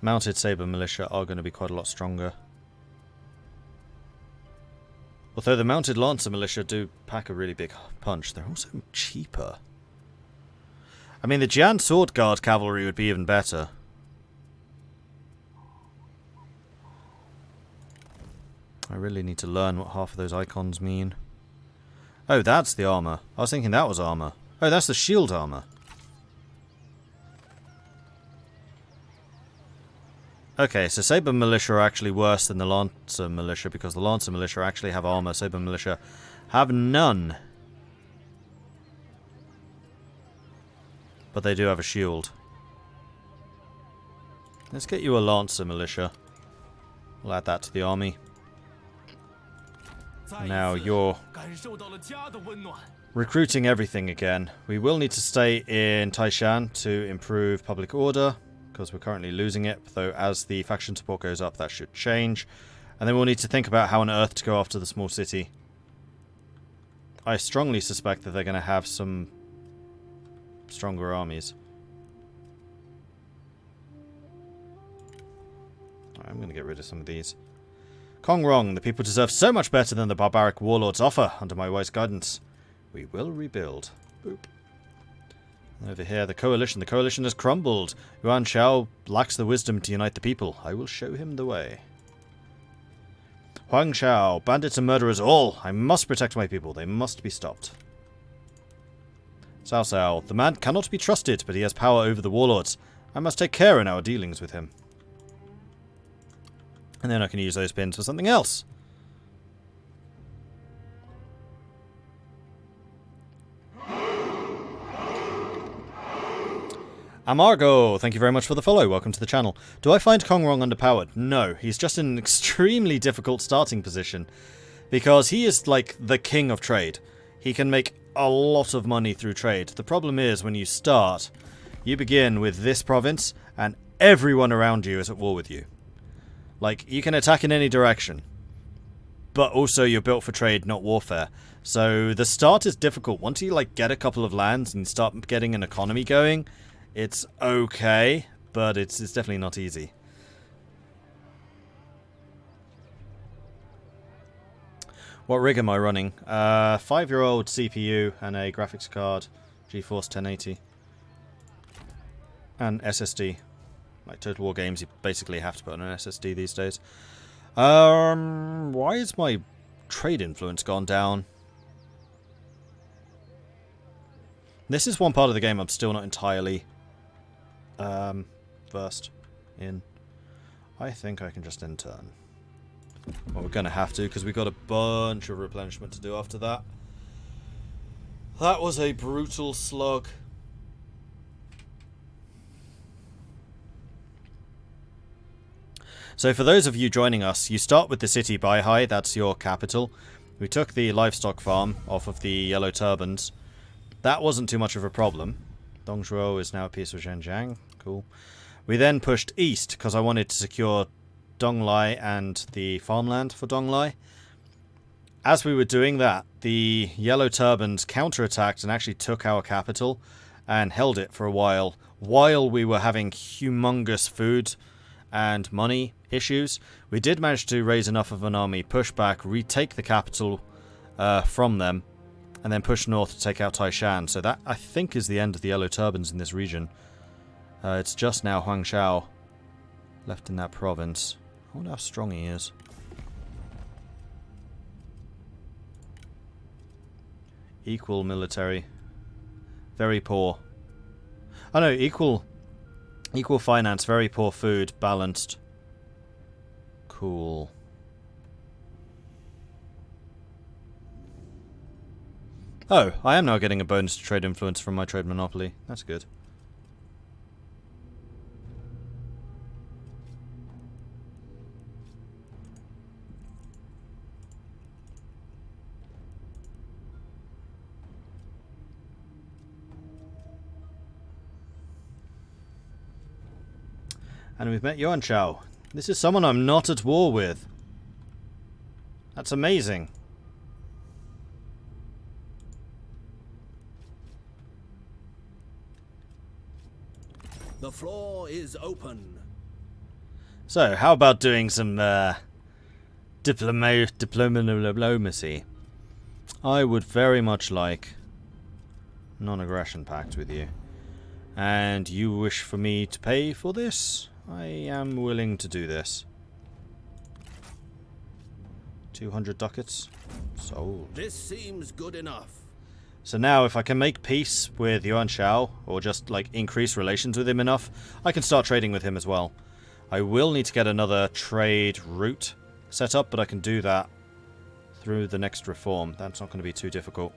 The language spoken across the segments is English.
Mounted saber militia are going to be quite a lot stronger. Although the mounted lancer militia do pack a really big punch, they're also cheaper. I mean, the Jian sword guard cavalry would be even better. I really need to learn what half of those icons mean. Oh, that's the armor. I was thinking that was armor. Oh, that's the shield armor. Okay, so Saber Militia are actually worse than the Lancer Militia because the Lancer Militia actually have armor. Saber Militia have none. But they do have a shield. Let's get you a Lancer Militia. We'll add that to the army. Now you're recruiting everything again. We will need to stay in Taishan to improve public order, because we're currently losing it, though as the faction support goes up that should change. And then we'll need to think about how on earth to go after the small city. I strongly suspect that they're going to have some stronger armies. Alright, I'm going to get rid of some of these. Kong Rong, the people deserve so much better than the barbaric warlords offer under my wise guidance. We will rebuild. Boop. Over here, the coalition. The coalition has crumbled. Yuan Shao lacks the wisdom to unite the people. I will show him the way. Huang Shao, bandits and murderers all. I must protect my people. They must be stopped. Cao Cao, the man cannot be trusted, but he has power over the warlords. I must take care in our dealings with him. And then I can use those pins for something else. Amargo, thank you very much for the follow. Welcome to the channel. Do I find Kong Rong underpowered? No, he's just in an extremely difficult starting position. Because he is like the king of trade. He can make a lot of money through trade. The problem is when you start, you begin with this province and everyone around you is at war with you. Like, you can attack in any direction. But also you're built for trade, not warfare. So the start is difficult. Once you like get a couple of lands and start getting an economy going, it's okay, but it's definitely not easy. What rig am I running? 5-year-old CPU and a graphics card, GeForce 1080. And SSD. Like Total War games, you basically have to put on an SSD these days. Why is my trade influence gone down? This is one part of the game I'm still not entirely versed in. I think I can just end turn. Well, we're going to have to, because we've got a bunch of replenishment to do after that. That was a brutal slog. So for those of you joining us, you start with the city Baihai, that's your capital. We took the livestock farm off of the Yellow Turbans. That wasn't too much of a problem. Dong Zhuo is now a piece of Zhenjiang. Cool. We then pushed east, because I wanted to secure Donglai and the farmland for Donglai. As we were doing that, the Yellow Turbans counterattacked and actually took our capital and held it for a while we were having humongous food and money issues. We did manage to raise enough of an army, push back, retake the capital from them, and then push north to take out Taishan. So that, I think, is the end of the Yellow Turbans in this region. It's just now Huang Shao left in that province. I wonder how strong he is. Equal military. Very poor. Oh no, equal finance, very poor food, balanced. Cool. Oh, I am now getting a bonus to trade influence from my trade monopoly. That's good. And we've met Yuan Shao. This is someone I'm not at war with. That's amazing. The floor is open. So, how about doing some diplomacy? I would very much like non-aggression pact with you. And you wish for me to pay for this? I am willing to do this. 200 ducats. Sold. This seems good enough. So now if I can make peace with Yuan Shao, or just like increase relations with him enough, I can start trading with him as well. I will need to get another trade route set up, but I can do that through the next reform. That's not going to be too difficult.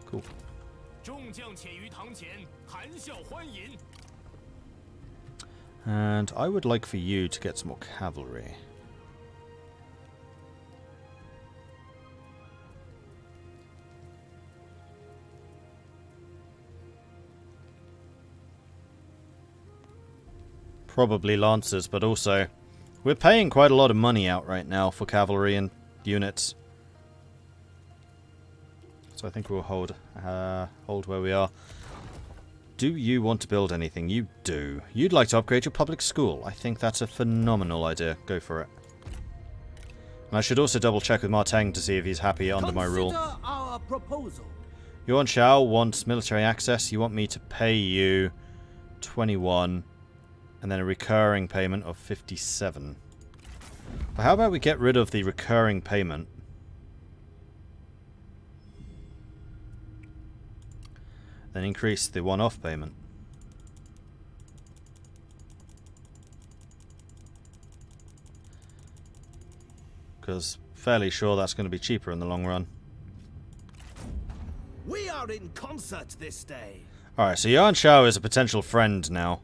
Cool. And I would like for you to get some more cavalry. Probably lancers, but also we're paying quite a lot of money out right now for cavalry and units. So I think we'll hold where we are. Do you want to build anything? You do. You'd like to upgrade your public school. I think that's a phenomenal idea. Go for it. And I should also double check with Marteng to see if he's happy under my rule. Our proposal. Yuan Shao wants military access. You want me to pay you 21 and then a recurring payment of 57. Well, how about we get rid of the recurring payment? Then increase the one-off payment. Because fairly sure that's going to be cheaper in the long run. We are in concert this day. Alright, so Yuan Shao is a potential friend now.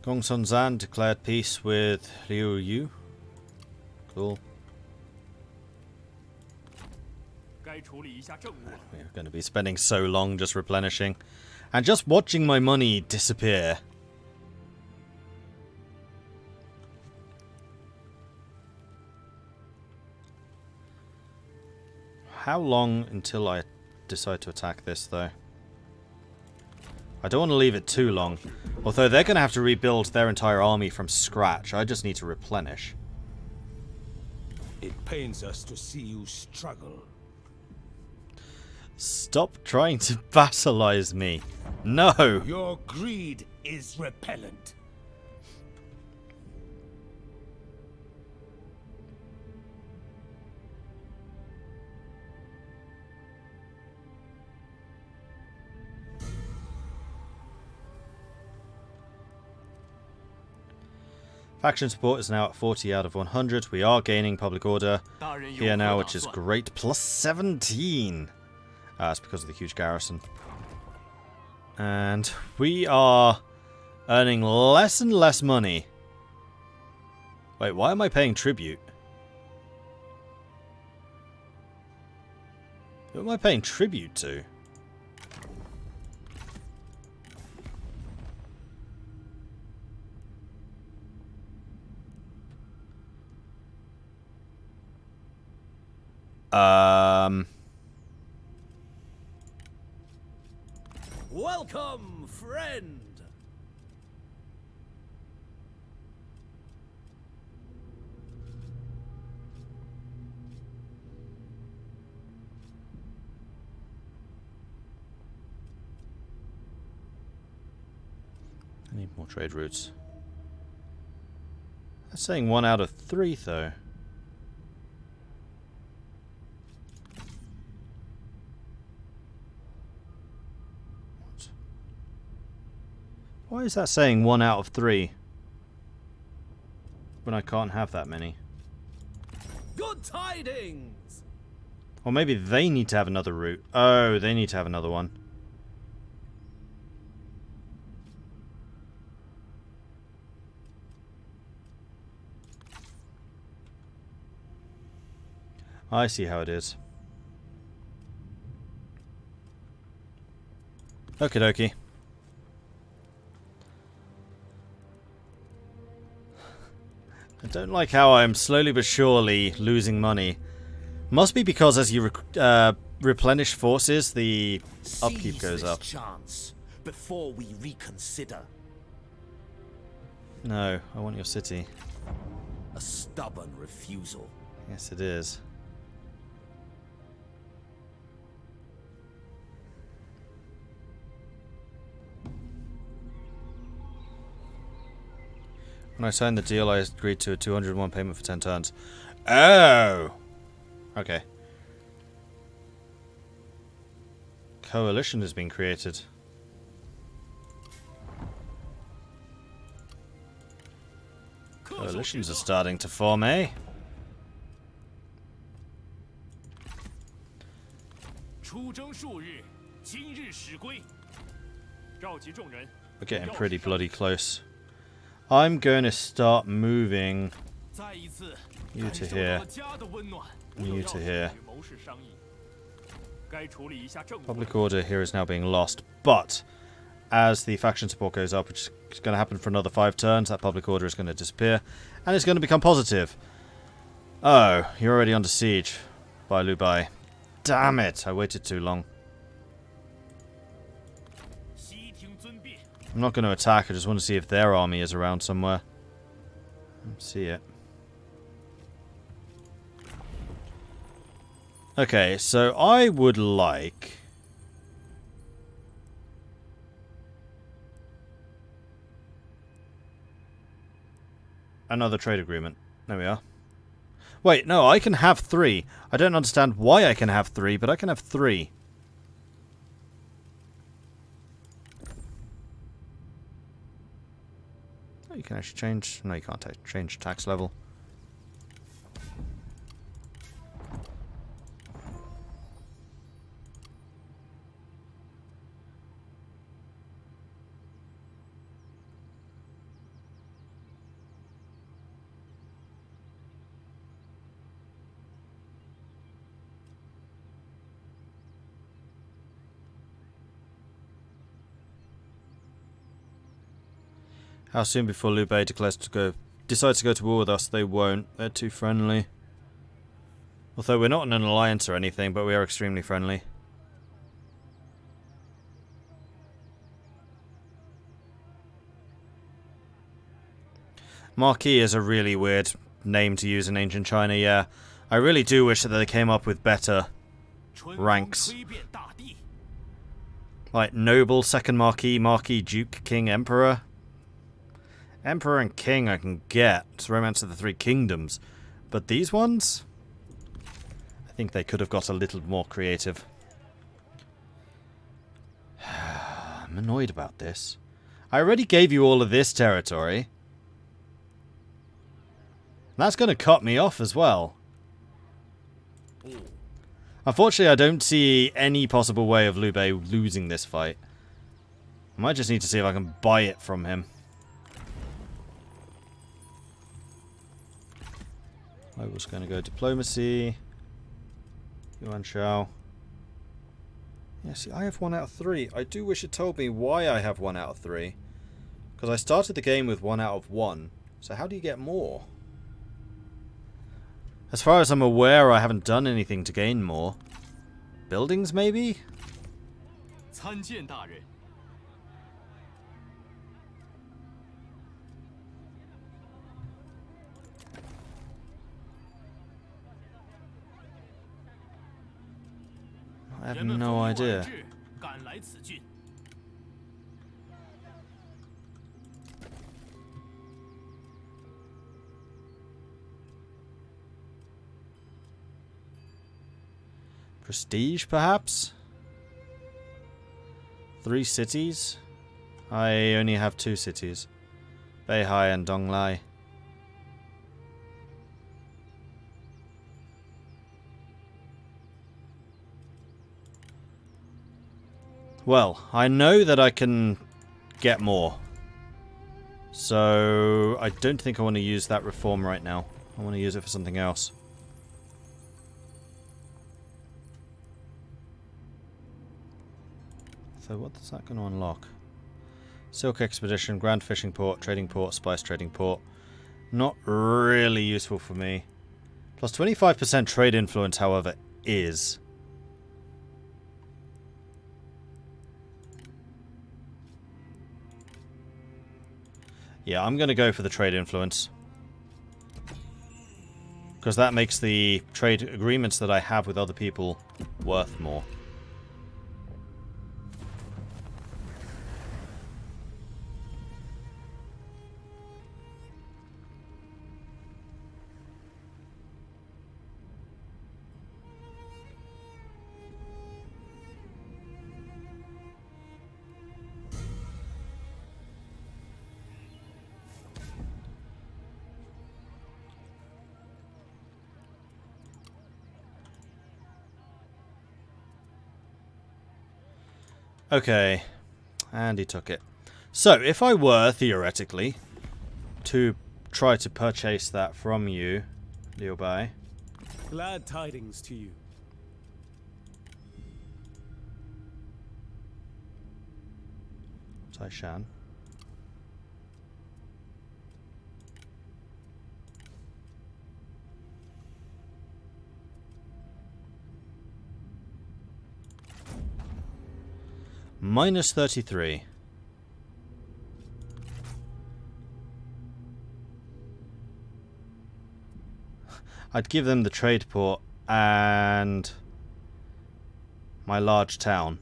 Gongsun Zan declared peace with Liu Yu. Cool. We're going to be spending so long just replenishing. And just watching my money disappear. How long until I decide to attack this, though? I don't want to leave it too long. Although they're going to have to rebuild their entire army from scratch. I just need to replenish. It pains us to see you struggle. Stop trying to vassalize me. No! Your greed is repellent. Faction support is now at 40 out of 100. We are gaining public order here now, which is great. Plus 17! That's because of the huge garrison. And we are earning less and less money. Wait, why am I paying tribute? Who am I paying tribute to? Welcome, friend. I need more trade routes. That's saying 1 out of 3, though. Why is that saying 1 out of 3? When I can't have that many. Good tidings. Or maybe they need to have another route. Oh, they need to have another one. I see how it is. Okie dokie. I don't like how I'm slowly but surely losing money. Must be because as you replenish forces, the upkeep goes up. Chance before we reconsider. No, I want your city. A stubborn refusal. Yes, it is. When I signed the deal, I agreed to a 201 payment for 10 turns. Oh! Okay. Coalition has been created. Coalitions are starting to form, eh? We're getting pretty bloody close. I'm going to start moving you to here, you to here. Public order here is now being lost, but as the faction support goes up, which is going to happen for another 5 turns, that public order is going to disappear, and it's going to become positive. Oh, you're already under siege by Liu Bei. Damn it, I waited too long. I'm not going to attack, I just want to see if their army is around somewhere. See it. Okay, so I would like... another trade agreement. There we are. Wait, no, I can have 3. I don't understand why I can have 3, but I can have 3. Oh, you can actually change... No, you can't change tax level. How soon before Liu Bei decides to go to war with us? They won't. They're too friendly. Although we're not in an alliance or anything, but we are extremely friendly. Marquis is a really weird name to use in ancient China, yeah. I really do wish that they came up with better ranks. Like noble, second marquis, marquis, duke, king, emperor. Emperor and king I can get. It's Romance of the Three Kingdoms. But these ones? I think they could have got a little more creative. I'm annoyed about this. I already gave you all of this territory. That's going to cut me off as well. Unfortunately, I don't see any possible way of Liu Bei losing this fight. I might just need to see if I can buy it from him. I was going to go diplomacy. Yuan Shao. Yeah, see, I have 1 out of 3. I do wish it told me why I have 1 out of 3. Because I started the game with 1 out of 1. So how do you get more? As far as I'm aware, I haven't done anything to gain more. Buildings, maybe? I have no idea. Prestige, perhaps? 3 cities? I only have 2 cities. Beihai and Donglai. Well, I know that I can get more. So, I don't think I want to use that reform right now. I want to use it for something else. So what's that going to unlock? Silk Expedition, Grand Fishing Port, Trading Port, Spice Trading Port. Not really useful for me. Plus 25% trade influence, however, is. Yeah, I'm going to go for the trade influence. Because that makes the trade agreements that I have with other people worth more. Okay, and he took it. So, if I were, theoretically, to try to purchase that from you, Liu Bai. Glad tidings to you. Taishan. Minus 33. I'd give them the trade port and my large town.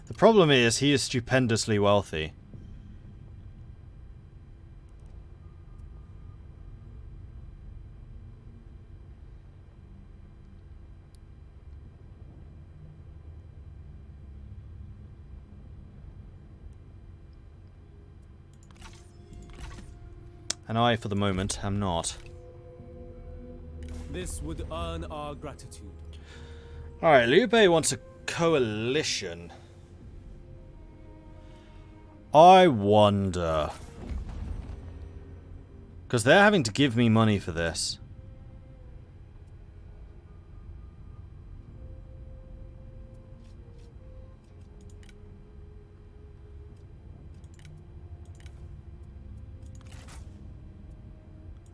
The problem is he is stupendously wealthy. And I, for the moment, am not. This would earn our gratitude. Alright, Liu Bei wants a coalition. I wonder. Because they're having to give me money for this.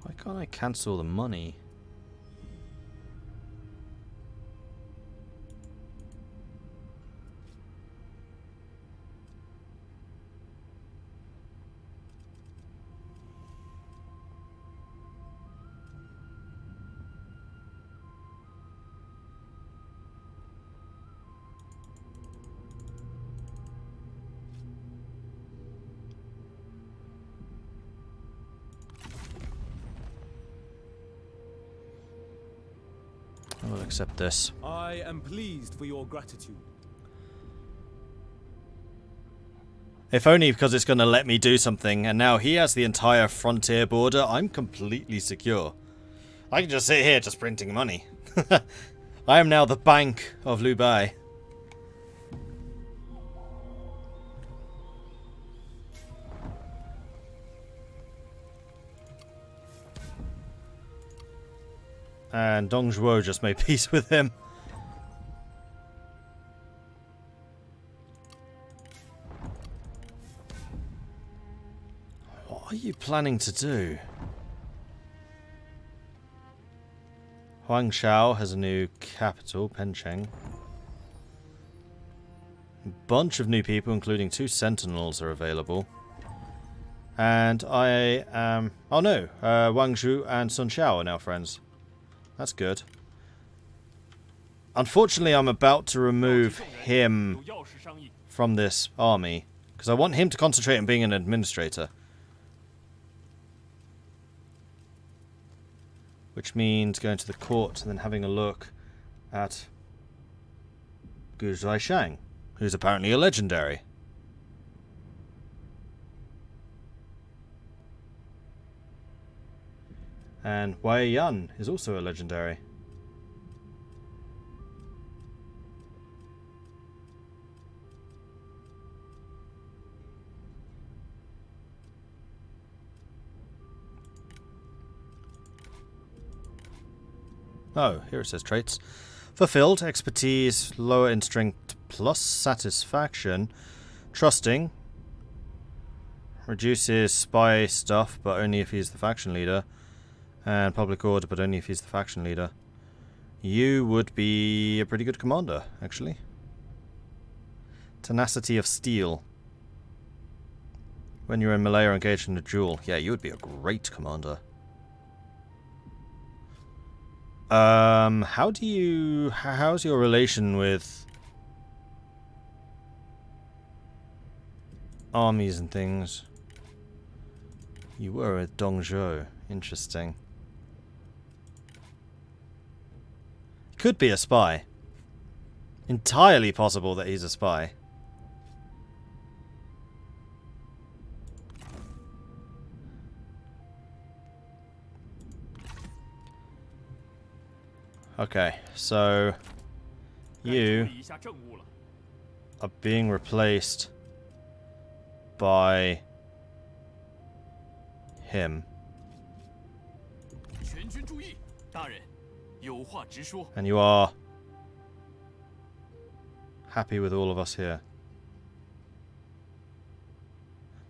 Why can't I cancel the money? I will accept this. I am pleased for your gratitude. If only because it's going to let me do something, and now he has the entire frontier border, I'm completely secure. I can just sit here just printing money. I am now the Bank of Liu Bai. And Dong Zhuo just made peace with him. What are you planning to do? Huangshao has a new capital, Pencheng. A bunch of new people, including 2 sentinels, are available. And I am... oh no, Wang Zhu and Sun Xiao are now friends. That's good. Unfortunately, I'm about to remove him from this army, because I want him to concentrate on being an administrator. Which means going to the court and then having a look at Gu Zhaishang, who's apparently a legendary. And Wei Yan is also a legendary. Oh, here it says traits. Fulfilled, expertise, lower in strength plus satisfaction, trusting, reduces spy stuff, but only if he's the faction leader. And public order, but only if he's the faction leader. You would be a pretty good commander, actually. Tenacity of steel. When you're in melee or engaged in a duel. Yeah, you would be a great commander. How's your relation with armies and things? You were with Dong Zhuo. Interesting. Could be a spy. Entirely possible that he's a spy. Okay, so you are being replaced by him. And you are happy with all of us here.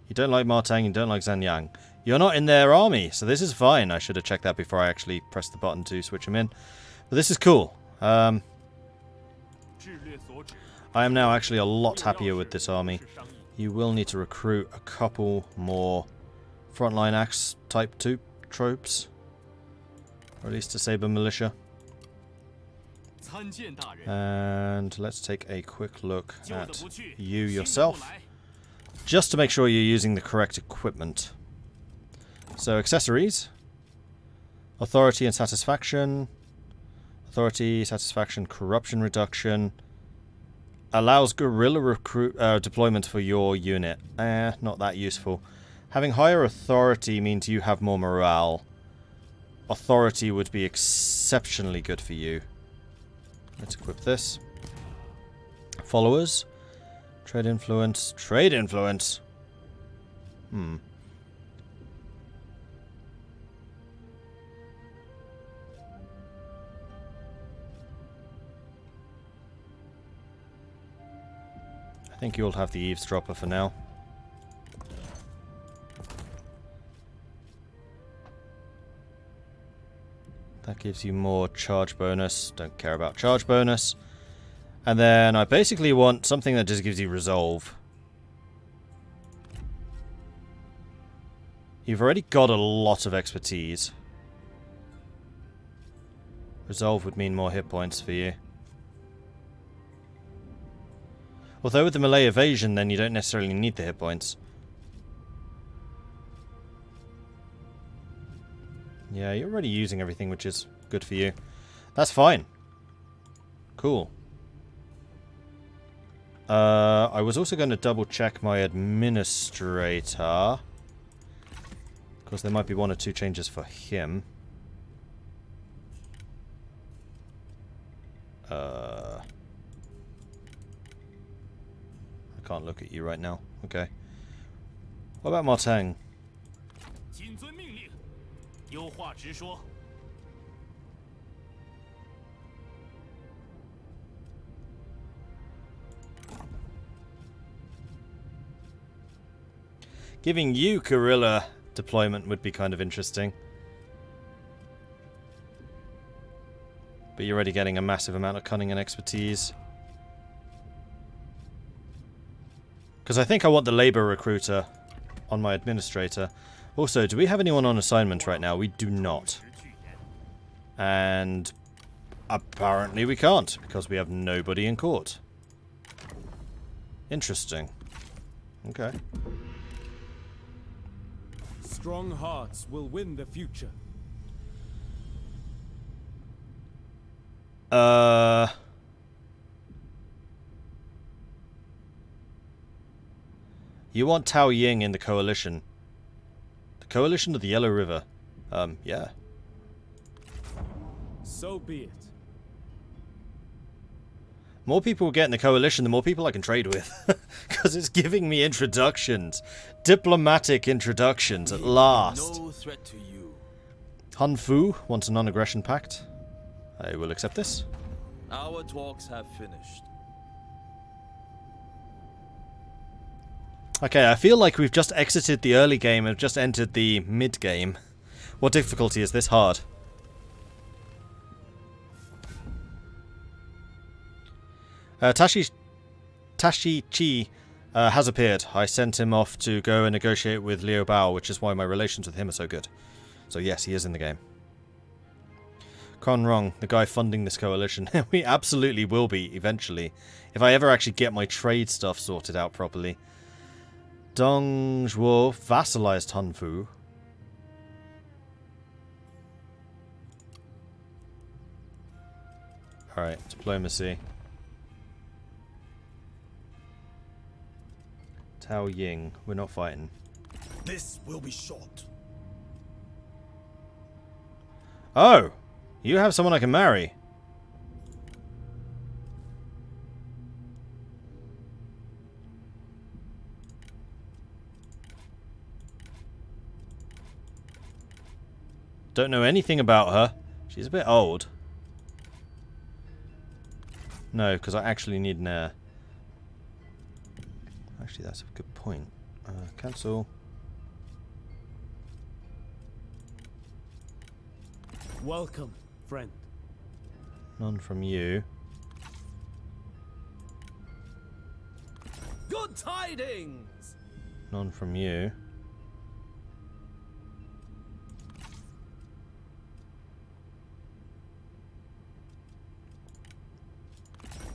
You don't like Martang, you don't like Zhanyang. You're not in their army, so this is fine. I should have checked that before I actually pressed the button to switch him in. But this is cool. I am now actually a lot happier with this army. You will need to recruit a couple more frontline axe type 2 tropes. Or at least a saber militia. And let's take a quick look at you yourself. Just to make sure you're using the correct equipment. So accessories. Authority and satisfaction. Authority, satisfaction, corruption reduction. Allows guerrilla deployment for your unit. Not that useful. Having higher authority means you have more morale. Authority would be exceptionally good for you. Let's equip this. Followers. Trade influence. Trade influence. I think you'll have the eavesdropper for now. That gives you more charge bonus. Don't care about charge bonus. And then I basically want something that just gives you resolve. You've already got a lot of expertise. Resolve would mean more hit points for you. Although with the melee evasion, then you don't necessarily need the hit points. Yeah, you're already using everything, which is good for you. That's fine. Cool. I was also going to double check my administrator. Because there might be one or two changes for him. I can't look at you right now. Okay. What about Martang? Giving you guerrilla deployment would be kind of interesting. But you're already getting a massive amount of cunning and expertise. Because I think I want the labor recruiter on my administrator. Also, do we have anyone on assignment right now? We do not. And apparently we can't, because we have nobody in court. Interesting. Okay. Strong hearts will win the future. You want Tao Ying in the coalition. The coalition of the Yellow River. Yeah. So be it. More people get in the coalition, the more people I can trade with. Because it's giving me introductions. Diplomatic introductions, at last. No threat to you. Han Fu wants a non-aggression pact. I will accept this. Our talks have finished. Okay, I feel like we've just exited the early game and just entered the mid-game. What difficulty is this? Hard. Tashi Chi has appeared. I sent him off to go and negotiate with Liu Bao, which is why my relations with him are so good. So yes, he is in the game. Rong, the guy funding this coalition. We absolutely will be, eventually. If I ever actually get my trade stuff sorted out properly. Dong Zhuo vassalized Hanfu. Alright, diplomacy. Tao Ying, we're not fighting. This will be short. Oh! You have someone I can marry. Don't know anything about her. She's a bit old. No, because I actually need an heir. Actually, that's a good point. Cancel. Welcome, friend. None from you. Good tidings! None from you.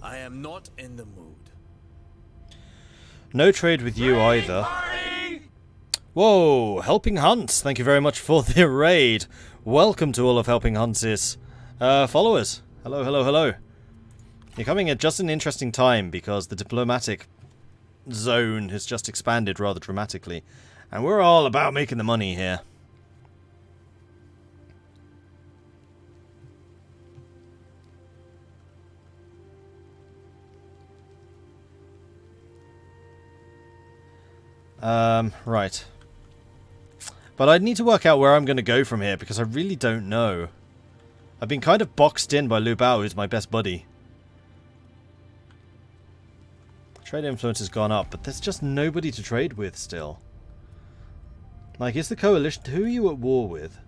I am not in the mood. No trade with you either. Whoa! Helping Hunts, thank you very much for the raid. Welcome to all of Helping Hunts' followers. Hello, hello, hello. You're coming at just an interesting time because the diplomatic zone has just expanded rather dramatically. And we're all about making the money here. Right. But I need to work out where I'm going to go from here because I really don't know. I've been kind of boxed in by Liu Bao, who's my best buddy. Trade influence has gone up, but there's just nobody to trade with still. Like, is the coalition... Who are you at war with?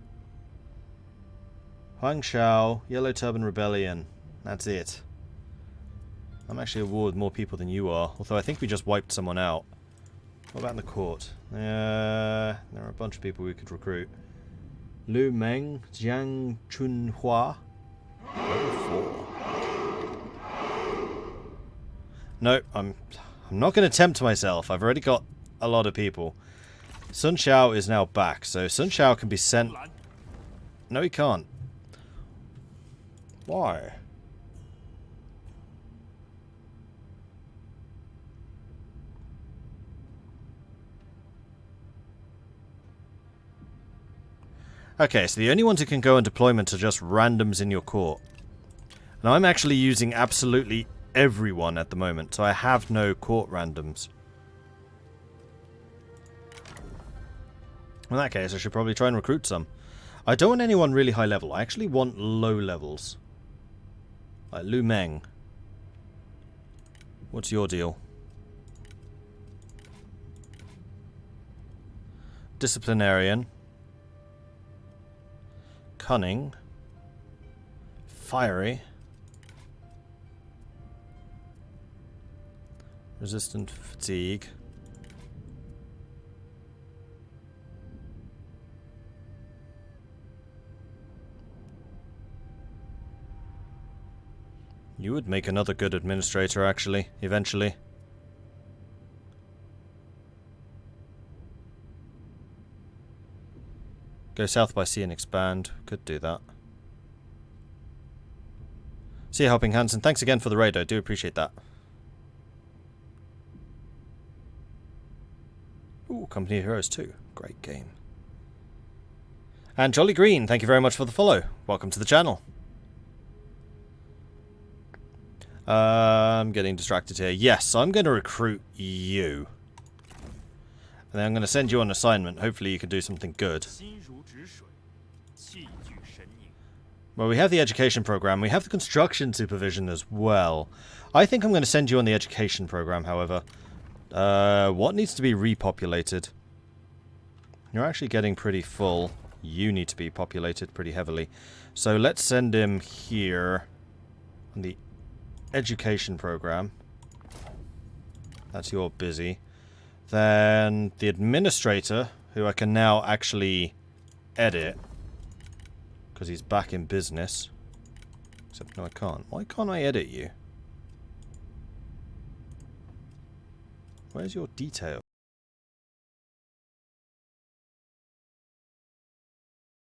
Huang Shao, Yellow Turban Rebellion. That's it. I'm actually at war with more people than you are, although I think we just wiped someone out. What about in the court? There are a bunch of people we could recruit. Lu Meng, Jiang Chunhua. Level 4. No, I'm not going to tempt myself. I've already got a lot of people. Sun Xiao is now back, so Sun Xiao can be sent... No, he can't. Why? Okay, so the only ones who can go on deployment are just randoms in your court. And I'm actually using absolutely everyone at the moment, so I have no court randoms. In that case, I should probably try and recruit some. I don't want anyone really high level. I actually want low levels. Like Lu Meng. What's your deal? Disciplinarian. Cunning. Fiery. Resistant fatigue. You would make another good administrator, actually, eventually. Go south by sea and expand. Could do that. See you, Helping Hands, and thanks again for the raid. I do appreciate that. Ooh, Company of Heroes 2. Great game. And Jolly Green, thank you very much for the follow. Welcome to the channel. I'm getting distracted here. Yes, I'm going to recruit you. And then I'm going to send you on assignment. Hopefully you can do something good. Well, we have the education program. We have the construction supervision as well. I think I'm going to send you on the education program, however. What needs to be repopulated? You're actually getting pretty full. You need to be populated pretty heavily. So let's send him here on the education program. That's your busy. Then the administrator, who I can now actually edit, because he's back in business. Except, no, I can't. Why can't I edit you? Where's your detail?